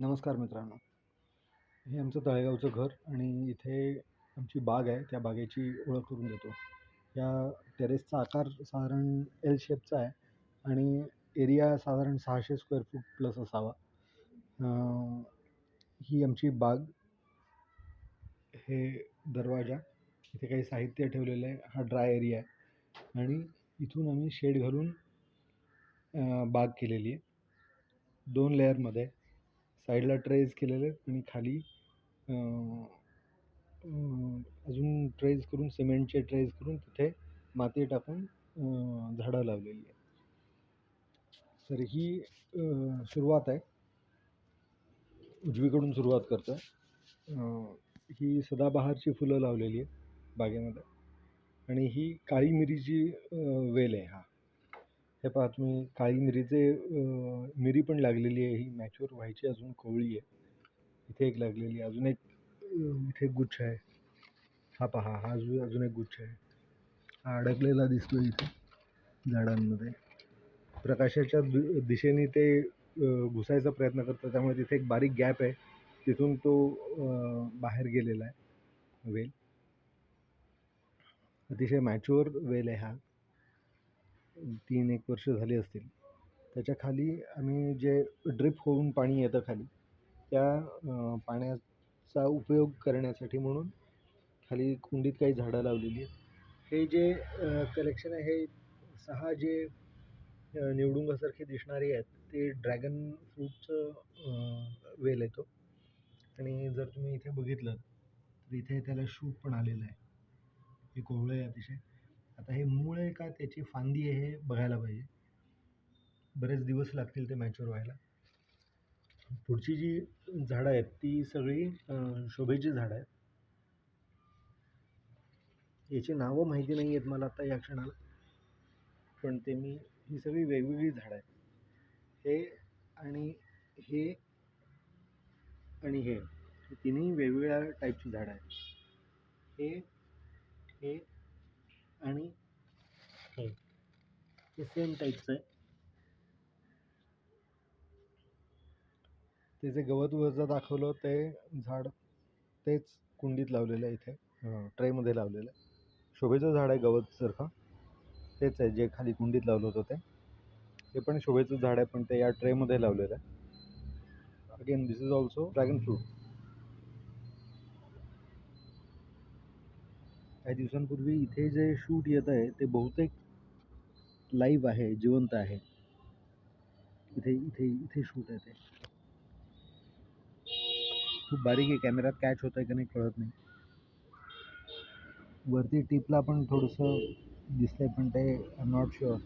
नमस्कार मित्रांनो. हे आमचं तळेगावचं घर आणि इथे आमची बाग आहे. त्या बागेची ओळख करून देतो. या टेरेसचा आकार साधारण एल शेपचा आहे आणि एरिया साधारण 600 स्क्वेअर फूट प्लस असावा. ही आमची बाग, हे दरवाजा, इथे काही साहित्य ठेवलेलं आहे. हा ड्राय एरिया आहे आणि इथून आम्ही शेड घालून बाग केलेली आहे. 2 लेयरमध्ये साईडला ट्रेज केलेले आहेत आणि खाली अजून ट्रेज करून, सिमेंटचे ट्रेज करून तिथे माती टाकून झाडं लावलेली आहे. तर ही सुरुवात आहे. उजवीकडून सुरुवात करतो. ही सदाबहारची फुलं लावलेली आहे बागेमध्ये आणि ही काळी मिरीची वेल आहे. हे पहा तुम्ही, काळी मिरीचे मिरी पण लागलेली आहे. ही मॅच्युअर व्हायची अजून कोवळी आहे. इथे एक लागलेली आहे, अजून एक इथे गुच्छ आहे. हा पहा, हा अजून एक गुच्छ आहे. हा अडकलेला दिसतो इथे झाडांमध्ये. प्रकाशाच्या दिशेने ते घुसायचा प्रयत्न करतो, त्यामुळे तिथे एक बारीक गॅप आहे, तिथून तो बाहेर गेलेला आहे वेल. अतिशय मॅच्युअर वेल आहे हा. 3-1 वर्ष झाली असतील. त्याच्या खाली आम्ही जे ड्रिप होऊन पाणी येतं खाली, त्या पाण्याचा उपयोग करण्यासाठी म्हणून खाली कुंडीत काही झाडं लावलेली आहेत. हे जे कलेक्शन आहे, हे 6 जे निवडुंगासारखे दिसणारे आहेत, ते ड्रॅगन फ्रूटचं वेल आहे तो. आणि जर तुम्ही इथे बघितलं तर इथे त्याला शूट पण आलेलं आहे. हे कोवळं आहे अतिशय. आता हे मूळ आहे का त्याची फांदी आहे हे बघायला पाहिजे. बरेच दिवस लागतील ते मॅच्युअर व्हायला. पुढची जी झाडं आहेत ती सगळी शोभेची झाडं आहेत. याची नावं माहिती नाही आहेत मला आता या क्षणाला, पण ही सगळी वेगवेगळी झाडं आहेत. हे आणि हे आणि हे तिन्ही वेगवेगळ्या टाईपची झाडं आहेत. हे आणि हे सेम टाईपचं आहे. ते जे गवत वरचं दाखवलं ते झाड, तेच कुंडीत लावलेलं आहे, इथे ट्रेमध्ये लावलेलं आहे. शोभेचं झाड आहे गवतसारखं, तेच आहे जे खाली कुंडीत लावलं होतं ते पण शोभेचं झाड आहे, पण ते या ट्रेमध्ये लावलेलं आहे. Again this is also dragon fruit. काही दिवसांपूर्वी इथे जे शूट येत आहे ते बहुतेक लाईव्ह आहे, जिवंत आहे. इथे इथे इथे शूट आहे. ते खूप बारीक आहे, कॅमेऱ्यात कॅच होत आहे का नाही कळत नाही. वरती टिपला पण थोडंसं दिसतंय, पण ते आय एम नॉट शुअर.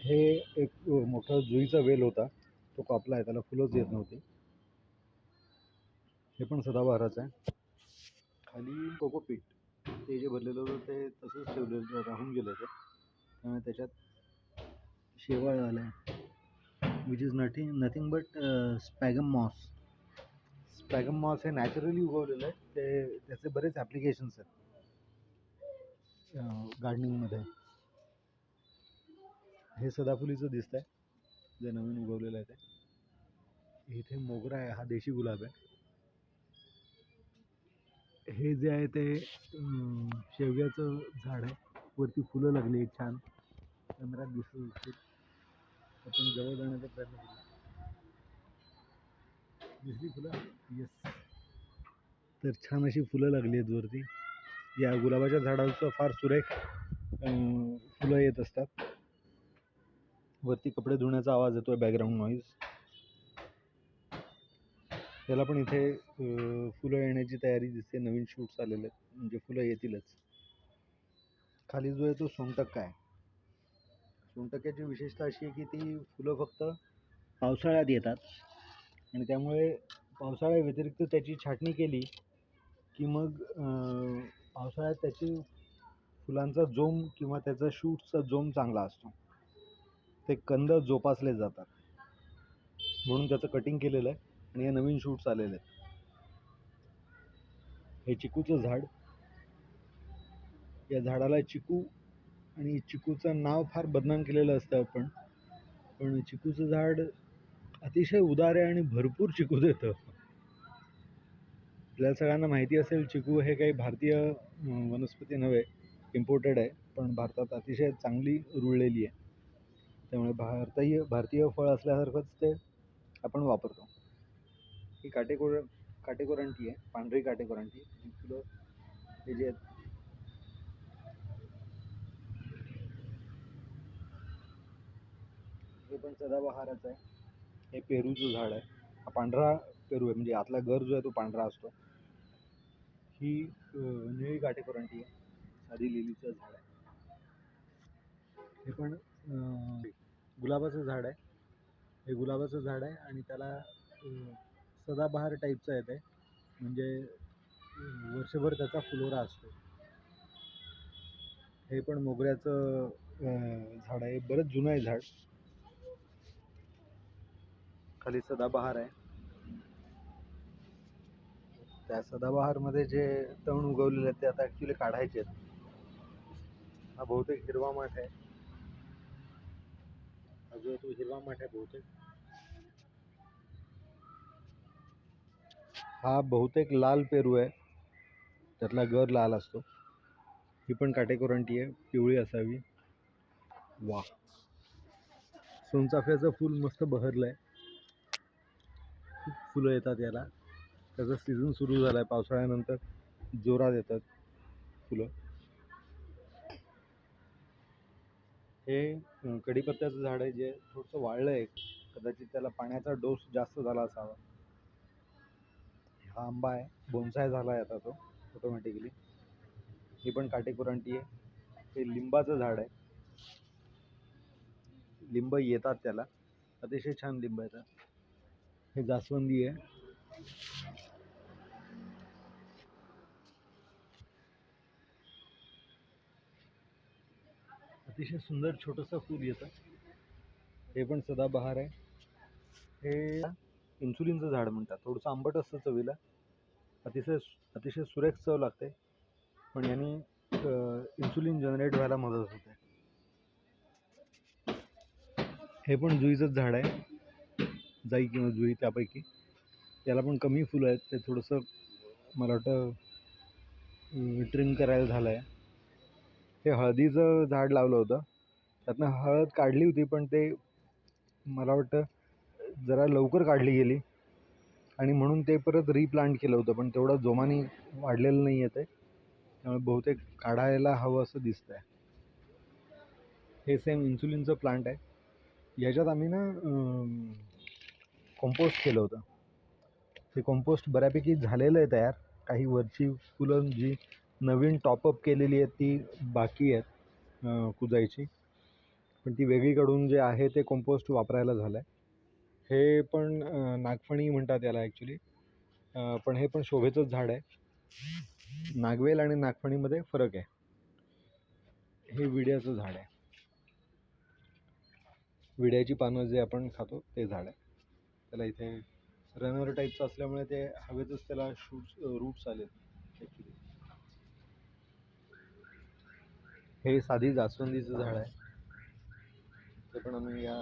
हे एक मोठा जुईचा वेल होता, तो कापला आहे, त्याला फुलंच येत नव्हती. हे पण सदाबहाराचं आहे. खाली कोकोपीट, ते जे भरलेलं होतं ते तसंच ठेवलेलं, राहून गेलं ते, त्यामुळे त्याच्यात शेवाळ आलं आहे. Which is nothing but sphagnum moss. Sphagnum moss हे नॅचरली उगवलेलं आहे. त्याचे बरेच ॲप्लिकेशन्स आहेत गार्डनिंगमध्ये. हे सदाफुलीचं दिसतंय जे नवीन उगवलेलं आहे ते. इथे मोगरा आहे, हा देशी गुलाब आहे. हे जे आहे ते शेवग्याचं झाड आहे, वरती फुलं लागली आहेत छान, कॅमेऱ्यात दिसत असतील. आपण जवळ जाण्याचा प्रयत्न करू. दिसली फुलं? येस. तर छान अशी फुलं लागली आहेत वरती. या गुलाबाच्या झाडाचं फार सुरेख फुलं येत असतात. वरती कपडे धुण्याचा आवाज येतोय, बॅकग्राऊंड नॉईज. त्याला पण इथे फुलं येण्याची तयारी दिसते. नवीन शूट्स आलेले आहेत, म्हणजे फुलं येतीलच. खाली जो आहे तो सोनटक्का आहे. सोनटक्क्याची विशेषता अशी आहे की ती फुलं फक्त पावसाळ्यात येतात आणि त्यामुळे पावसाळ्याव्यतिरिक्त त्याची छाटणी केली की मग पावसाळ्यात त्याची फुलांचा जोम किंवा त्याचा शूटचा जोम चांगला असतो. ते कंद जोपासले जातात, म्हणून त्याचं कटिंग केलेलं आहे आणि हे नवीन शूट्स आलेले आहेत. हे चिकूचं झाड, या झाडाला चिकू आणि चिकूचं नाव फार बदनाम केलेलं असतं आपण, पण चिकूचं झाड अतिशय उदार आहे आणि भरपूर चिकू देतं. आपल्याला सगळ्यांना माहिती असेल चिकू हे काही भारतीय वनस्पती नव्हे, इम्पोर्टेड आहे, पण भारतात अतिशय चांगली रुळलेली आहे. त्यामुळे भारतीय फळ असल्यासारखंच ते आपण वापरतो. ही काटेकोरंटी आहे, पांढरी काटेकोरंटी. फुलं हे जे आहेत हे पण सदाबहाराचं आहे. हे पेरूचं झाड आहे. हा पांढरा पेरू आहे, म्हणजे आतला गर जो आहे तो पांढरा असतो. ही निळी काटेकोरंटी आहे, साधी लिलीचं झाड आहे. हे पण गुलाबाचं झाड आहे. हे गुलाबाचं झाड आहे आणि त्याला सदाबहार टाईपचं आहे ते, म्हणजे वर्षभर त्याचा फुलोरा असतो. हे पण मोगऱ्याचं झाड आहे, बरंच जुनं आहे झाड. खाली सदाबहार आहे. त्या सदाबहारमध्ये जे तण उगवलेले आहेत ते आता ॲक्च्युली काढायचे आहेत. हा बहुतेक हिरवा माठ आहे. हा जो तो हिरवा माठ आहे बहुतेक, हा बहुतेक लाल पेरू आहे, त्यातला गर लाल असतो. ही पण काटेकोरंटी आहे, पिवळी असावी. वा, सोनचाफ्याचं फूल मस्त बहरलं आहे. खूप फुलं येतात याला. त्याचा सीझन सुरू झाला आहे, पावसाळ्यानंतर जोरात येतात फुलं. हे कढीपत्त्याचं झाड आहे, जे थोडंसं वाळलं आहे, कदाचित त्याला पाण्याचा डोस जास्त झाला असावा. हा आंबा आहे, बोनसाय झाला आहे आता तो ऑटोमॅटिकली. ही पण काटेकोरंटी आहे. हे लिंबाचं झाड आहे, लिंब येतात त्याला, अतिशय छान लिंब येतात. हे जास्वंदी आहे. अतिशय सुंदर छोटंसं फूल येतं. हे पण सदाबहार आहे. हे इन्सुलिनचं झाड म्हणतात, थोडंसं आंबट असतं चवीला, अतिशय सुरेख चव लागते, पण यांनी इन्सुलिन जनरेट व्हायला मदत होते. हे पण जुईचंच झाड आहे, जाई किंवा जुई त्यापैकी. त्याला पण कमी फुलं आहेत, ते थोडंसं मला वाटतं ट्रिम करायला झालं आहे. हे हळदीचं झाड लावलं होतं, त्यातनं हळद काढली होती, पण ते मला वाटतं जरा लवकर काढली गेली आणि म्हणून ते परत रिप्लांट केलं होतं, पण तेवढं जोमाने वाढलेलं नाही आहे ते, त्यामुळे बहुतेक काढायला हवं असं दिसतंय. हे सेम इन्सुलिनचं प्लांट आहे. याच्यात आम्ही ना कंपोस्ट केलं होतं. ते कंपोस्ट बऱ्यापैकी झालेलं आहे तयार. काही वरची फुलं जी नवीन टॉपअप केलेली आहेत ती बाकी आहेत कुजायची, पण ती वेगळीकडून जे आहे ते कंपोस्ट वापरायला झालं आहे. हे पण नागफणी म्हणतात याला ॲक्च्युली, पण हे पण शोभेचंच झाड आहे. नागवेल आणि नागफणीमध्ये फरक आहे. हे विड्याचं झाड आहे, विड्याची पानं जे आपण खातो ते झाड आहे. त्याला इथे रनर टाईपचं असल्यामुळे ते हवेतच त्याला रूट्स आलेत ॲक्च्युली. हे साधी जास्वंदीचं झाड आहे, ते पण आम्ही या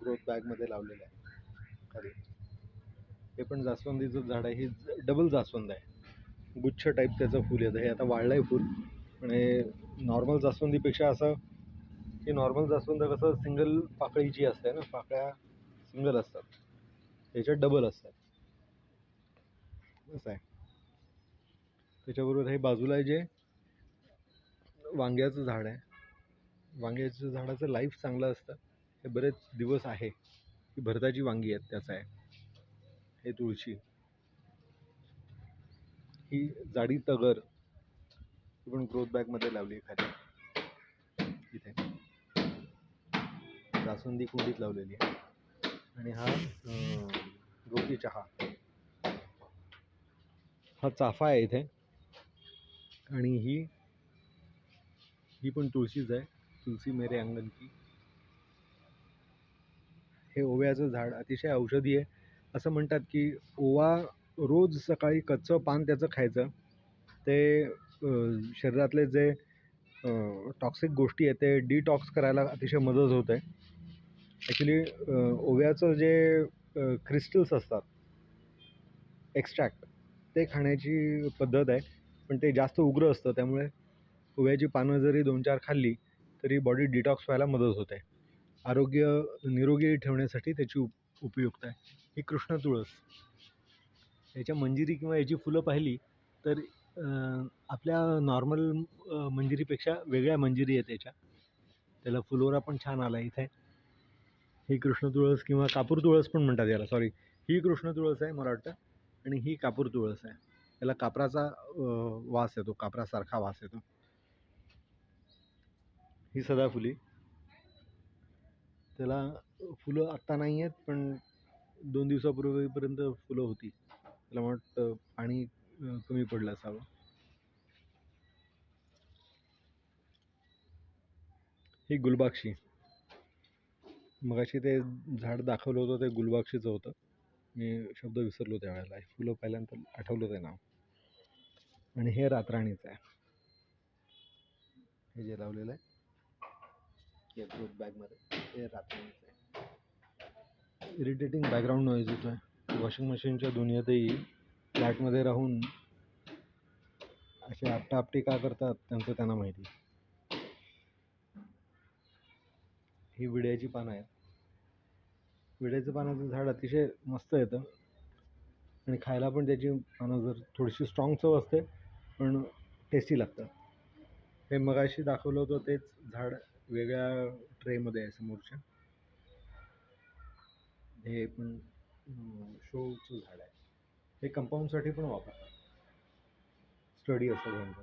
ग्रोथ बॅगमध्ये लावलेलं आहे खाली. हे पण जास्वंदीचं झाड आहे. हे डबल जास्वंद आहे, गुच्छ टाईप त्याचं फूल येतं. हे आता वाढलं आहे फूल, पण हे नॉर्मल जास्वंदीपेक्षा असं, हे नॉर्मल जास्वंद कसं सिंगल पाकळीची असते ना, पाकळ्या सिंगल असतात, त्याच्यात डबल असतात, असं आहे. त्याच्याबरोबर हे बाजूला जे वांग्याचं झाड आहे, वांग्याचं झाडाचं लाईफ चांगलं असतं, हे बरेच दिवस आहे. ही भरताची वांगी आहेत, त्याचं आहे. हे तुळशी, ही जाडी तगर, ही पण ग्रोथ बॅगमध्ये लावली आहे खाली. इथे जास्वंदी कुंडीत लावलेली आहे. आणि हा गवती चहा, हा चाफा आहे इथे. आणि ही पण तुळशीच आहे, तुलसी मेरे अंगण की. हे ओव्याचं झाड अतिशय औषधी आहे. असं म्हणतात की ओवा रोज सकाळी कच्चं पान त्याचं खायचं, ते शरीरातले जे टॉक्सिक गोष्टी आहेत ते डिटॉक्स करायला अतिशय मदत होते. ॲक्च्युली ओव्याचं जे क्रिस्टल्स असतात, एक्स्ट्रॅक्ट, ते खाण्याची पद्धत आहे. पण ते जास्त उग्र असतं, त्यामुळे ओव्याची पानं जरी 2-4 खाल्ली तरी बॉडी डिटॉक्स व्हायला मदत होते. आरोग्य निरोगी ठेवण्यासाठी त्याची उपयुक्त आहे. ही कृष्ण तुळस. याच्या मंजिरी किंवा याची फुलं पाहिली तर आपल्या नॉर्मल मंजिरीपेक्षा वेगळ्या मंजिरी आहेत याच्या. त्याला फुलोरा पण छान आला इथे. ही कृष्ण तुळस किंवा कापूर तुळस पण म्हणतात याला. सॉरी, ही कृष्ण तुळस आहे मला वाटतं, आणि ही कापूर तुळस आहे. याला कापराचा वास येतो, कापरासारखा वास येतो. ही सदाफुली. त्याला फुलं आत्ता नाही आहेत, पण 2 दिवसापूर्वीपर्यंत फुलं होती. त्याला मला वाटतं पाणी कमी पडलं असावं. ही गुलबक्षी. मगाशी ते झाड दाखवलं होतं ते गुलबक्षीचं होतं. मी शब्द विसरलो त्यावेळेला. फुलं पाहिल्यानंतर आठवलं ते नाव. आणि हे रातराणीचं आहे. हे जे लावलेलं आहे या ग्रोथ बॅगमध्ये, हे रातराणीचं आहे. इरिटेटिंग बॅकग्राऊंड नॉईज येतो आहे. वॉशिंग मशीनच्या दुनियेतही फ्लॅटमध्ये राहून असे आपटा-आपटी का करतात त्यांचं त्यांना माहिती. ही विड्याची पानं आहेत. विड्याचं पानाचं झाड अतिशय मस्त येतं आणि खायला पण त्याची पानं जर थोडीशी स्ट्रॉंग चव असते, पण टेस्टी लागतं. हे मगाशी दाखवलं होतं तेच झाड वेगळ्या ट्रेमध्ये आहे समोरच्या. हे पण शोचं झाड आहे. हे कंपाऊंडसाठी पण वापरतात. स्टडी असतं भयंकर.